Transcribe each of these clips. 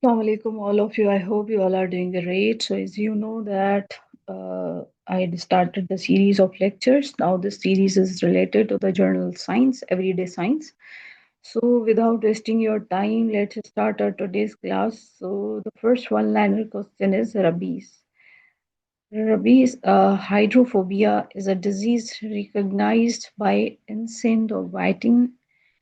Assalamu alaikum, all of you. I hope you all are doing great. So, as you know that I had started the series of lectures. Now, this series is related to the journal Science, Everyday Science. So, without wasting your time, let's start our today's class. So, the first one-liner question is rabies. Rabies hydrophobia is a disease recognized by insect or biting.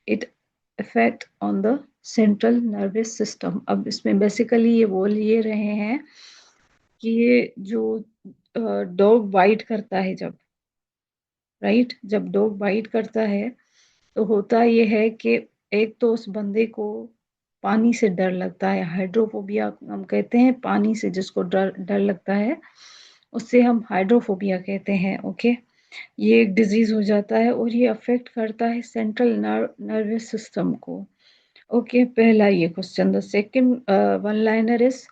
It effect on the central nervous system. अब इसमें basically ये बोल ये रहे हैं कि ये जो डॉग बाइट करता है जब, राइट, जब डॉग बाइट करता है तो होता ये है कि एक तो उस बंदे को पानी से डर लगता है। हाइड्रोफोबिया हम कहते हैं, पानी से जिसको डर डर लगता है उससे हम हाइड्रोफोबिया कहते हैं। ओके, ये एक डिजीज हो जाता है और ये अफेक्ट करता है सेंट्रल नर्वस सिस्टम को। ओके, पहला ये question. The second one liner is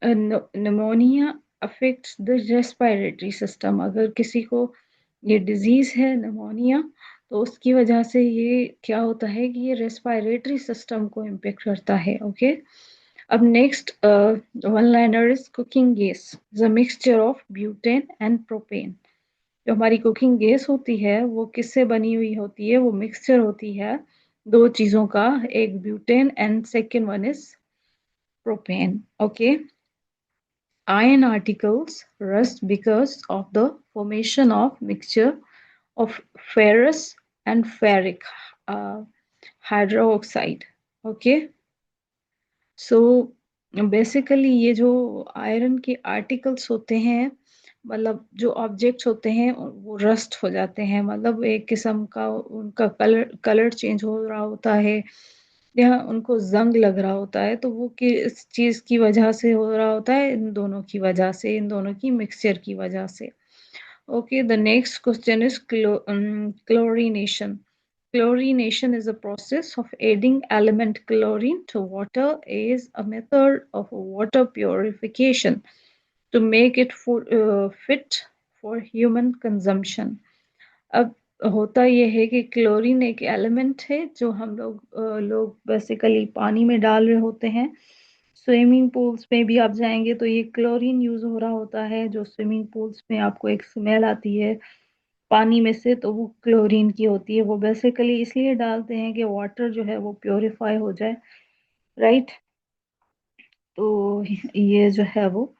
pneumonia affects the respiratory system. अगर किसी को ये डिजीज है निमोनिया, तो उसकी वजह से ये क्या होता है कि ये रेस्पिरेटरी सिस्टम को इम्पेक्ट करता है। ओके, अब next one liner is cooking gas is a mixture of butane and propane. जो हमारी कुकिंग गैस होती है वो किससे बनी हुई होती है? वो मिक्सचर होती है दो चीजों का, एक butane and second one is propane. Okay, iron particles rust because of the formation of mixture of ferrous and ferric uh, hydroxide. Okay, so basically ये जो आयरन के आर्टिकल्स होते हैं, मतलब जो ऑब्जेक्ट्स होते हैं वो रस्ट हो जाते हैं, मतलब एक किस्म का उनका कलर कलर चेंज हो रहा होता है या उनको जंग लग रहा होता है, तो वो किस चीज की वजह से हो रहा होता है? इन दोनों की वजह से, इन दोनों की मिक्सचर की वजह से। Okay, the next question is chlorination. Chlorination is a process of adding element chlorine to water, is a method of water purification to make it fit for human consumption. अब होता यह है कि क्लोरीन एक element है जो हम लोग बेसिकली पानी में डाल रहे होते हैं। स्विमिंग पूल्स में भी आप जाएंगे तो ये क्लोरीन यूज हो रहा होता है। जो स्विमिंग पूल्स में आपको एक स्मेल आती है पानी में से, तो वो क्लोरीन की होती है। वो बेसिकली इसलिए डालते हैं कि वाटर जो है वो प्योरीफाई हो जाए, राइट। तो ये जो है वो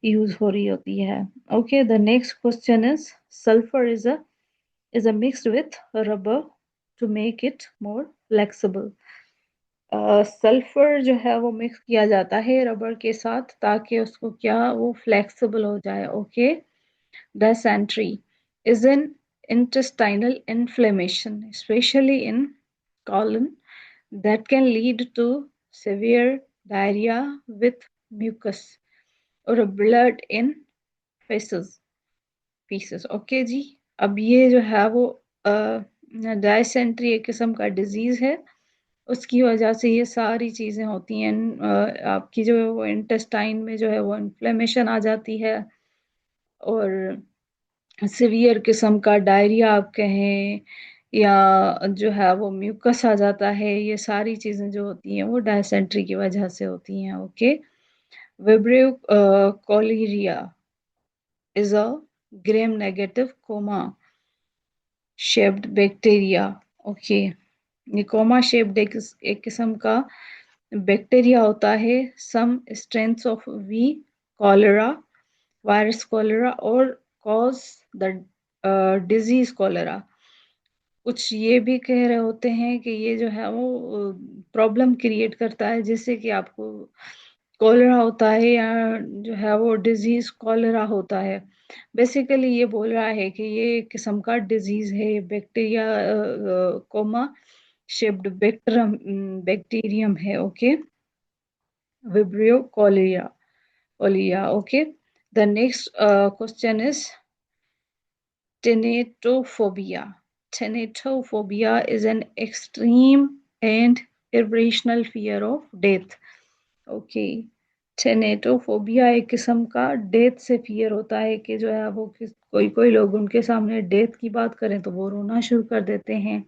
यूज हो रही होती है। Okay, the next question is sulphur is a mixed with rubber to make it more flexible. Sulphur जो है वो मिक्स किया जाता है रबर के साथ ताकि उसको क्या वो फ्लेक्सिबल हो जाए। Okay, dysentery is an intestinal inflammation, especially in colon, that can lead to severe diarrhea with mucus or blood in feces pieces. Okay जी, अब ये जो है वो डायसेंट्री एक किस्म का डिजीज है, उसकी वजह से ये सारी चीजें होती हैं। आपकी जो है वो इंटेस्टाइन में जो है वो इन्फ्लेमेशन आ जाती है और सिवियर किस्म का डायरिया आप कहें या जो है वो म्यूकस आ जाता है। ये सारी चीजें जो होती हैं वो डायसेंट्री की वजह से होती हैं। Okay, Vibrio cholerae is a gram negative comma shaped bacteria. Okay, निकोमा शेप्ड एक किस्म का बैक्टीरिया होता है। Some strengths of V cholera, virus cholera और कॉज द डिजीज कॉलरा। कुछ ये भी कह रहे होते हैं कि ये जो है वो प्रॉब्लम क्रिएट करता है जिससे कि आपको कॉलरा होता है या जो है वो डिजीज कॉलरा होता है। बेसिकली ये बोल रहा है कि ये एक किस्म का डिजीज है, बैक्टीरिया कोमा शेप्ड बैक्टीरियम है। Okay, vibrio Koliya. Okay, the next question is Tenetophobia. Tenetophobia is an extreme and irrational fear of death. Okay. टेनेटोफोबिया एक किस्म का डेथ से फियर होता है कि जो है वो कोई कोई लोग उनके सामने डेथ की बात करें तो वो रोना शुरू कर देते हैं,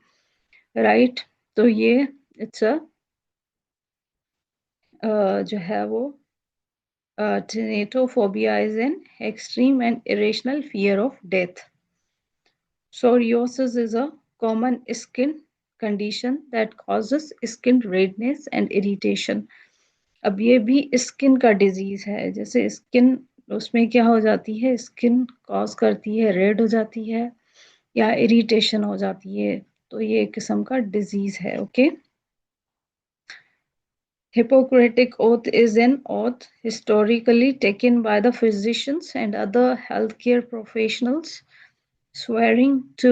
राइट। तो ये इट्स अ जो है वो thanatophobia is an extreme and irrational fear of death. Psoriasis is a common skin condition that causes skin redness and irritation. अब ये भी स्किन का डिजीज है, जैसे स्किन उसमें क्या हो जाती है, स्किन कॉज करती है, रेड हो जाती है या इरिटेशन हो जाती है, तो ये एक किस्म का डिजीज है. Okay. Hippocratic oath is an oath historically taken by the physicians and other healthcare professionals swearing to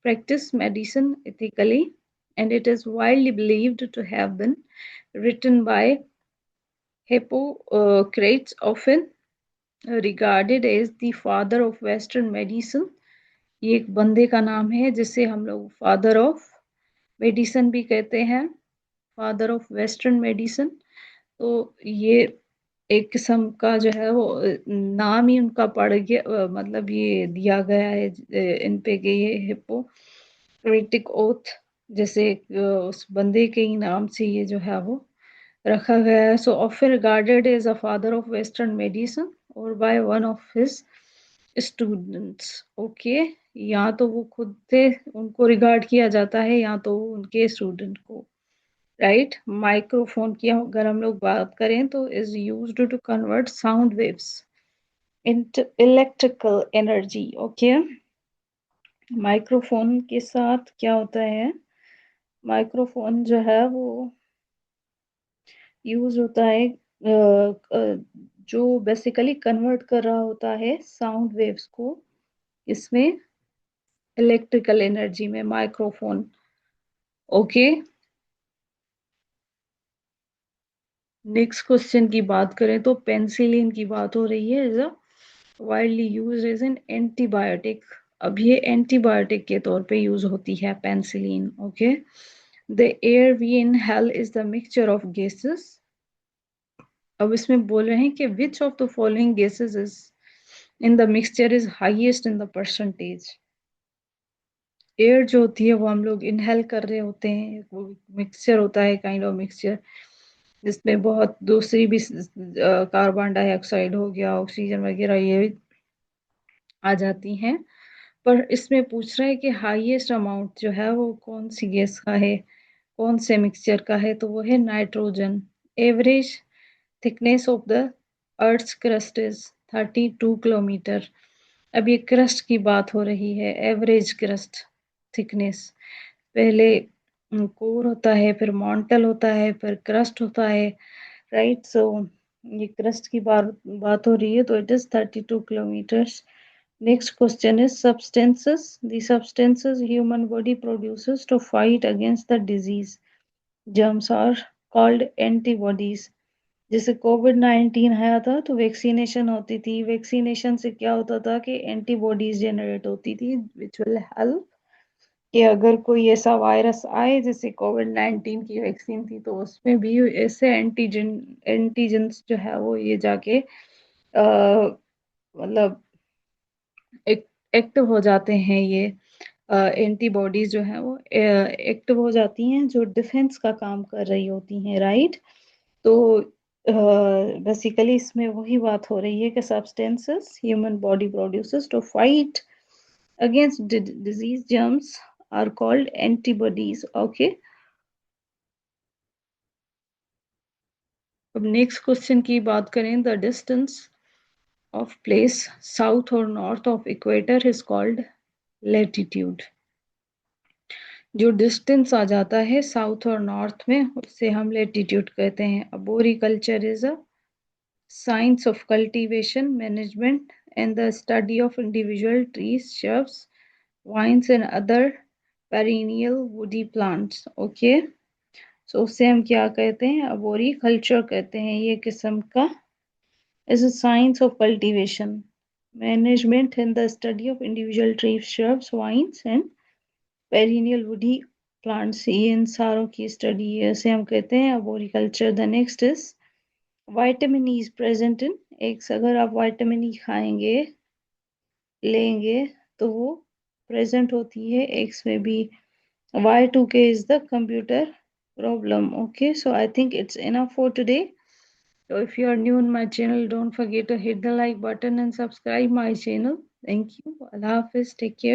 practice medicine ethically, and it is widely believed to have been written by Hippocrates, often regarded as the father of Western medicine. ये एक बंदे का नाम है जिसे हम लोग father of medicine भी कहते हैं, फादर ऑफ वेस्टर्न मेडिसिन. तो ये एक किस्म का जो है वो नाम ही उनका पड़ गया, मतलब ये दिया गया है इन पे कि ये हिप्पोक्रेटिक ओथ, जैसे उस बंदे के ही नाम से ये जो है वो रखा गया है. So often regarded as a father of western medicine और by one of his students. Okay. या तो वो खुद थे, उनको रिगार्ड किया जाता है, या तो उनके स्टूडेंट को. राइट. माइक्रोफोन की अगर हम लोग बात करें तो is used to convert sound waves into electrical energy. Okay. Microphone के साथ क्या होता है, माइक्रोफोन जो है वो यूज होता है जो बेसिकली कन्वर्ट कर रहा होता है साउंड वेव्स को इसमें इलेक्ट्रिकल एनर्जी में, माइक्रोफोन. ओके. नेक्स्ट क्वेश्चन की बात करें तो पेंसिलिन की बात हो रही है. Is a widely use as an antibiotic. अब ये एंटीबायोटिक के तौर पे यूज होती है penicillin. Okay. The air we inhale is the mixture of gases. अब इसमें बोल रहे हैं कि which of the following gases is in the mixture is highest in the percentage. Air जो होती है वो हम लोग इनहेल कर रहे होते हैं, वो मिक्सचर होता है, काइंड ऑफ मिक्सचर जिसमें बहुत दूसरी भी कार्बन डाइऑक्साइड हो गया, ऑक्सीजन वगैरह ये आ जाती हैं. पर इसमें पूछ रहा है कि हाईएस्ट अमाउंट जो है वो कौन सी गैस का है, कौन से मिक्सचर का है, तो वो है nitrogen. Average thickness of the earth crust is 32 kilometre. अब ये क्रस्ट की बात हो रही है, एवरेज क्रस्ट थिकनेस. पहले कोर होता है, फिर मॉन्टल होता है, फिर क्रस्ट होता है. राइट. सो ये क्रस्ट की बात हो रही है, तो it is 32 kilometres. Next question is substances. The substances human body produces to fight against the disease germs are called antibodies. जैसे कोविड-19 आया था तो वैक्सीनेशन होती थी, वैक्सीनेशन से क्या होता था कि एंटीबॉडीज जनरेट होती थी विच विल हेल्प कि अगर कोई ऐसा वायरस आए, जैसे कोविड-19 की वैक्सीन थी तो उसमें भी ऐसे एंटीजेंस जो है वो ये जाके मतलब एक्टिव हो जाते हैं, ये एंटीबॉडीज जो है वो एक्टिव हो जाती हैं, जो डिफेंस का काम कर रही होती हैं. राइट. तो बेसिकली इसमें वही बात हो रही है कि substances human body produces to fight against disease germs are called antibodies. Okay. अब नेक्स्ट क्वेश्चन की बात करें, the distance of place south और north of equator is called latitude. जो डिस्टेंस आ जाता है साउथ और नॉर्थ में उससे हम लेटीट्यूड कहते हैं. Arboriculture is a science of cultivation management and the study of individual trees, shrubs, vines and other perennial woody plants. Okay. So उससे हम क्या कहते हैं, अबोरिकल्चर कहते हैं. ये किस्म का is a science of cultivation management and the study of individual trees, shrubs, vines and perennial woody plants. ये इन सारों की स्टडी है, इसे हम कहते हैं arboriculture. The next is vitamin E is present in eggs. अगर आप विटामिन ई खाएंगे, लेंगे, तो वो प्रेजेंट होती है एग्स में भी. Y2K is the computer problem. Okay, so I think it's enough for today. So if you are new in my channel, don't forget to hit the like button and subscribe my channel. Thank you. Allah Hafiz. Take care.